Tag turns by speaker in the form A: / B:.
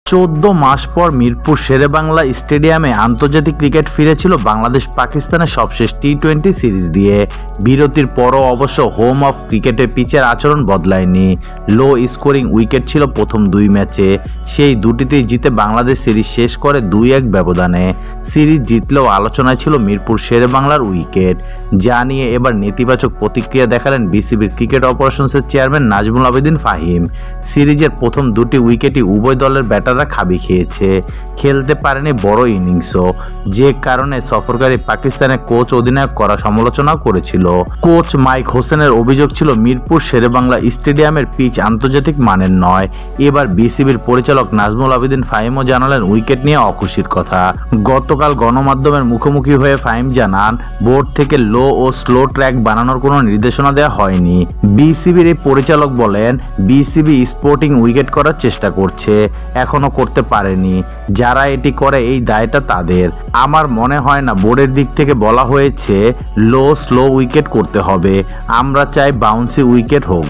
A: 14 মাস পর মিরপুর শেরেবাংলা স্টেডিয়ামে আন্তর্জাতিক ক্রিকেট ফিরেছিল বাংলাদেশ পাকিস্তানের সবশেষ টি-20 সিরিজ দিয়ে। বিরতির পরও অবশ্য হোম অফ ক্রিকেটে পিচের আচরণ বদলায়নি। লো স্কোরিং উইকেট ছিল প্রথম দুই ম্যাচে, সেই দুটিতেই জিতে বাংলাদেশ সিরিজ শেষ করে 2-1 ব্যবধানে। সিরিজ জিতলেও আলোচনায় ছিল মিরপুর শেরেবাংলার উইকেট, যা নিয়ে এবার নেতিবাচক প্রতিক্রিয়া দেখালেন বিসিবির ক্রিকেট অপারেশনসের চেয়ারম্যান নাজমুল আবেদিন ফাহিম। সিরিজের প্রথম দুটি উইকেটই উভয় দলের ব্যাটাররা খাবি খেয়েছে, খেলতে পারেনি বড় ইনিংসও, যে কারণে সফরকারী পাকিস্তানের কোচ অধিনায়ক করা সমালোচনা করেছিল। কোচ মাইক হোসেনের অভিযোগ ছিল মিরপুর শেরেবাংলা স্টেডিয়ামের পিচ আন্তর্জাতিক মানের নয়। এবার বিসিবির পরিচালক নাজমুল আবেদিন ফাহিমও জানালেন উইকেট নিয়ে অখুশির কথা। গতকাল গণমাধ্যমের মুখোমুখি হয়ে ফাহিম জানান, বোর্ড থেকে লো ও স্লো ট্র্যাক বানানোর কোনো নির্দেশনা দেওয়া হয়নি। বিসিবির এই পরিচালক বলেন, বিসিবি স্পোর্টিং উইকেট করার চেষ্টা করছে, এখনো করতে পারেনি। যারা এটি করে এই দায়টা তাদের। আমার মনে হয় না বোর্ডের দিক থেকে বলা হয়েছে লো স্লো উইকেট করতে হবে। আমরা চাই বাউন্সি উইকেট হোক।